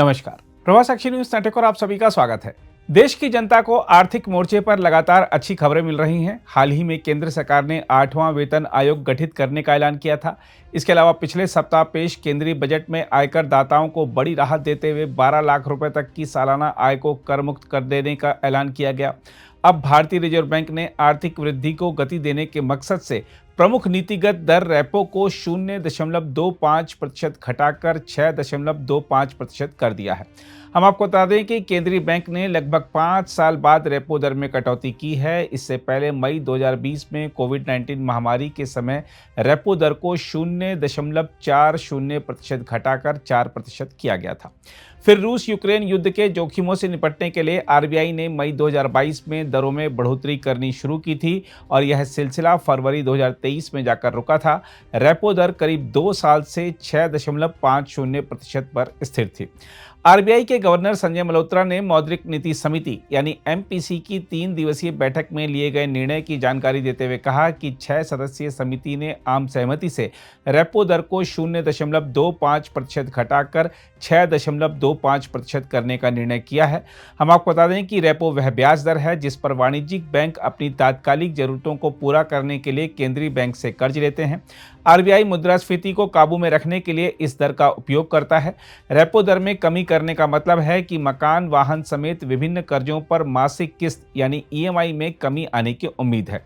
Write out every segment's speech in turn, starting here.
नमस्कार। प्रवास साक्षी news network पर आप सभी का स्वागत है। देश की जनता को आर्थिक मोर्चे पर लगातार अच्छी खबरें मिल रही हैं। हाल ही में केंद्र सरकार ने 8वां वेतन आयोग गठित करने का ऐलान किया था। इसके अलावा पिछले सप्ताह पेश केंद्रीय बजट में आयकर दाताओं को बड़ी राहत देते हुए 12 लाख रुपए तक की सालाना आय को कर मुक्त कर देने का ऐलान किया गया। अब भारतीय रिजर्व बैंक ने आर्थिक वृद्धि को गति देने के मकसद से प्रमुख नीतिगत दर रेपो को 0.25% घटाकर 6.25% कर दिया है। हम आपको बता दें कि केंद्रीय बैंक ने लगभग 5 साल बाद रेपो दर में कटौती की है। इससे पहले मई 2020 में कोविड-19 महामारी के समय रेपो दर को 0.40% घटाकर 4% किया गया था। फिर रूस यूक्रेन युद्ध के जोखिमों से निपटने के लिए आरबीआई ने मई 2022 में दरों में बढ़ोतरी करनी शुरू की थी और यह सिलसिला फरवरी 2023 में जाकर रुका था। रेपो दर करीब 2 साल से 6.50% पर स्थिर थी। आरबीआई के गवर्नर संजय मल्होत्रा ने मौद्रिक नीति समिति यानी एमपीसी की 3 दिवसीय बैठक में लिए गए निर्णय की जानकारी देते हुए कहा कि 6 सदस्यीय समिति ने आम सहमति से रेपो दर को 0.25% घटाकर 6.25% करने का निर्णय किया है। हम आपको बता दें कि रेपो वह ब्याज दर है जिस पर वाणिज्यिक बैंक अपनी तात्कालिक जरूरतों को पूरा करने के लिए केंद्रीय बैंक से कर्ज लेते हैं। आरबीआई मुद्रास्फीति को काबू में रखने के लिए इस दर का उपयोग करता है। रेपो दर में कमी करने का मतलब है कि मकान, वाहन समेत विभिन्न कर्जों पर मासिक किस्त यानी ईएमआई में कमी आने की उम्मीद है।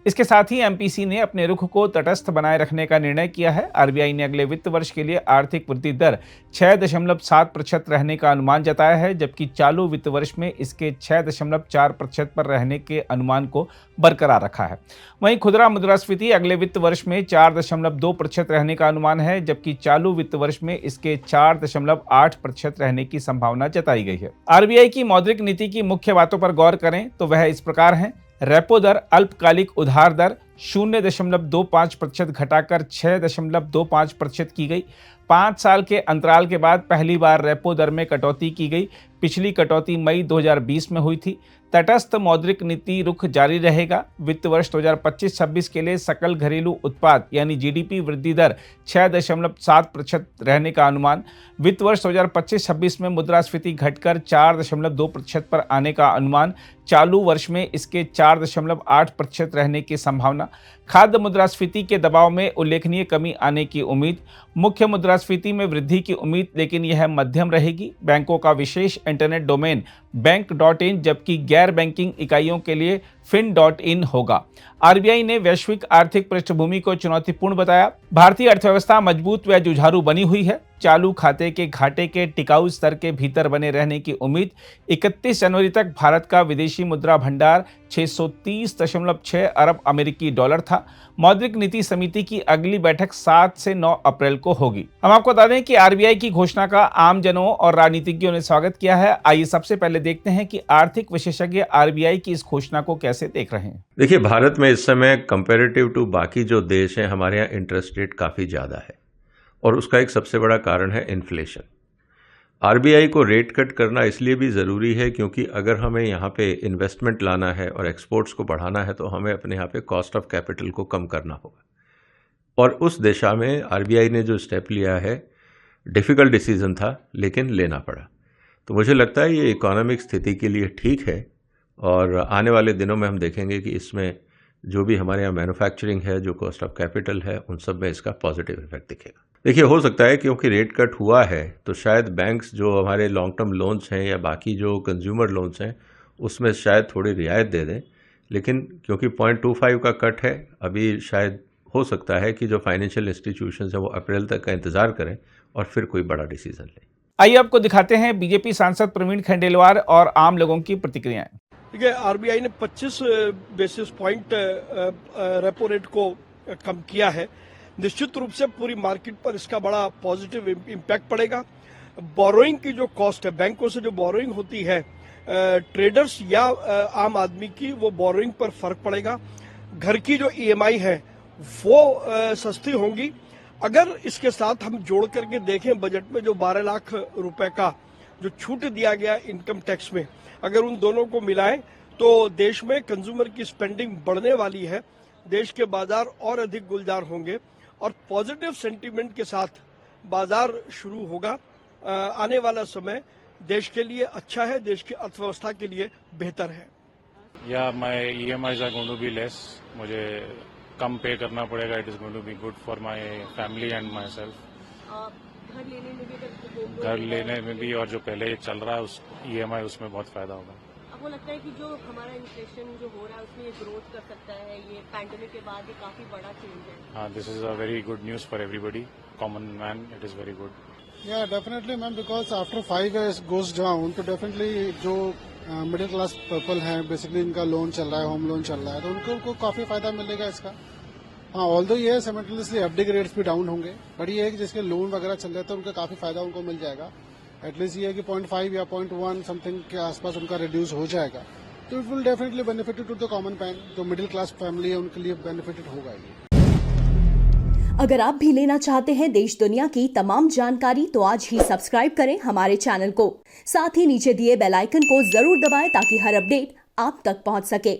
इसके साथ ही एमपीसी ने अपने रुख को तटस्थ बनाए रखने का निर्णय किया है। आरबीआई ने अगले वित्त वर्ष के लिए आर्थिक वृद्धि दर 6.7% रहने का अनुमान जताया है, जबकि चालू वित्त वर्ष में इसके 6.4% पर रहने के अनुमान को बरकरार रखा है। वहीं खुदरा मुद्रास्फीति अगले वित्त वर्ष में 4.2% रहने का अनुमान है, जबकि चालू वित्त वर्ष में इसके 4.8% रहने की संभावना जताई गई है। आरबीआई की मौद्रिक नीति की मुख्य बातों पर गौर करें तो वह इस प्रकार है। रेपो दर अल्पकालिक उधार दर 0.25% घटाकर 6.25% की गई। 5 साल के अंतराल के बाद पहली बार रेपो दर में कटौती की गई। पिछली कटौती मई 2020 में हुई थी। तटस्थ मौद्रिक नीति रुख जारी रहेगा। वित्त वर्ष 2025-26 के लिए सकल घरेलू उत्पाद यानी जीडीपी वृद्धि दर 6.7% रहने का अनुमान। वित्त वर्ष 2025-26 में मुद्रास्फीति घटकर 4.2% पर आने का अनुमान। चालू वर्ष में इसके 4.8% रहने की संभावना। खाद्य मुद्रास्फीति के दबाव में उल्लेखनीय कमी आने की उम्मीद। मुख्य मुद्रास्फीति में वृद्धि की उम्मीद, लेकिन यह मध्यम रहेगी। बैंकों का विशेष इंटरनेट डोमेन बैंक.इन, जबकि गैर बैंकिंग इकाइयों के लिए fin.in होगा। आरबीआई ने वैश्विक आर्थिक पृष्ठभूमि को चुनौतीपूर्ण बताया। भारतीय अर्थव्यवस्था मजबूत व जुझारू बनी हुई है। चालू खाते के घाटे के टिकाऊ स्तर के भीतर बने रहने की उम्मीद। 31 जनवरी तक भारत का विदेशी मुद्रा भंडार 630.6 अरब अमेरिकी डॉलर था। मौद्रिक नीति समिति की अगली बैठक 7 से 9 अप्रैल को होगी। हम आपको बता दें कि आरबीआई की घोषणा का आमजनों और राजनीतिज्ञों ने स्वागत किया है। आइए सबसे पहले देखते हैं कि आर्थिक विशेषज्ञ आरबीआई की इस घोषणा को कैसे देख रहे हैं। देखिए, भारत में इस समय कंपैरेटिव टू बाकी जो देश हैं, हमारे यहाँ इंटरेस्ट रेट काफ़ी ज़्यादा है और उसका एक सबसे बड़ा कारण है इन्फ्लेशन। आरबीआई को रेट कट करना इसलिए भी ज़रूरी है क्योंकि अगर हमें यहाँ पे इन्वेस्टमेंट लाना है और एक्सपोर्ट्स को बढ़ाना है तो हमें अपने यहाँ पे कॉस्ट ऑफ कैपिटल को कम करना होगा। और उस दिशा में आरबीआई ने जो स्टेप लिया है, डिफ़िकल्ट डिसीजन था लेकिन लेना पड़ा। तो मुझे लगता है ये इकोनॉमिक स्थिति के लिए ठीक है और आने वाले दिनों में हम देखेंगे कि इसमें जो भी हमारे यहाँ मैन्युफैक्चरिंग है, जो कॉस्ट ऑफ कैपिटल है, उन सब में इसका पॉजिटिव इफेक्ट दिखेगा। देखिए, हो सकता है क्योंकि रेट कट हुआ है तो शायद बैंक्स जो हमारे लॉन्ग टर्म लोन्स हैं या बाकी जो कंज्यूमर लोन्स हैं उसमें शायद थोड़ी रियायत दे दें, लेकिन क्योंकि 0.25 का कट है, अभी शायद हो सकता है कि जो फाइनेंशियल इंस्टीट्यूशंस हैं वो अप्रैल तक का इंतजार करें और फिर कोई बड़ा डिसीजन लें। आइए आपको दिखाते हैं बीजेपी सांसद प्रवीण खंडेलवाल और आम लोगों की प्रतिक्रियाएं। देखिए, आरबीआई ने 25 बेसिस पॉइंट रेपो रेट को कम किया है। निश्चित रूप से पूरी मार्केट पर इसका बड़ा पॉजिटिव इम्पैक्ट पड़ेगा। बोरोइंग की जो कॉस्ट है, बैंकों से जो बोरोइंग होती है ट्रेडर्स या आम आदमी की, वो बोरोइंग पर फर्क पड़ेगा। घर की जो ईएमआई है वो सस्ती होंगी। अगर इसके साथ हम जोड़ करके देखें बजट में जो 12 लाख रुपए का जो छूट दिया गया इनकम टैक्स में, अगर उन दोनों को मिलाएं तो देश में कंज्यूमर की स्पेंडिंग बढ़ने वाली है। देश के बाजार और अधिक गुलजार होंगे और पॉजिटिव सेंटीमेंट के साथ बाजार शुरू होगा। आने वाला समय देश के लिए अच्छा है, देश की अर्थव्यवस्था के लिए बेहतर है। या my EMIs are going to be less, मुझे कम पे करना पड़ेगा। It is going to be good for my family and myself. घर लेने में भी और जो पहले चल रहा है उस EMI उसमें बहुत फायदा होगा। आपको लगता है कि जो हमारा इन्फ्लेशन जो हो रहा है उसमें ये ग्रोथ कर सकता है? ये पैंडेमिक के बाद ये काफी बड़ा चेंज है। हाँ, this is a very good news for everybody, common man, it is very good. Yeah, definitely, ma'am, because after 5 years goes down, तो definitely जो मिडिल क्लास पीपल हैं, बेसिकली इनका लोन चल रहा है, होम लोन चल रहा है, तो उनको काफी फायदा मिलेगा इसका। हाँ, ऑल्दो ये सिमिलटेनियसली FD के रेट्स भी डाउन होंगे, बट ये है कि जिसके लोन वगैरह चल रहे हैं तो उनका काफी फायदा उनको मिल जाएगा। एटलीस्ट ये है कि 0.5 या 0.1 समथिंग के आसपास उनका रिड्यूस हो जाएगा, तो it will definitely benefited to the common man, जो मिडिल क्लास फैमिली है उनके लिए बेनिफिटेड होगा ये। अगर आप भी लेना चाहते हैं देश दुनिया की तमाम जानकारी तो आज ही सब्सक्राइब करें हमारे चैनल को। साथ ही नीचे दिए बेल आइकन को जरूर दबाएं ताकि हर अपडेट आप तक पहुंच सके।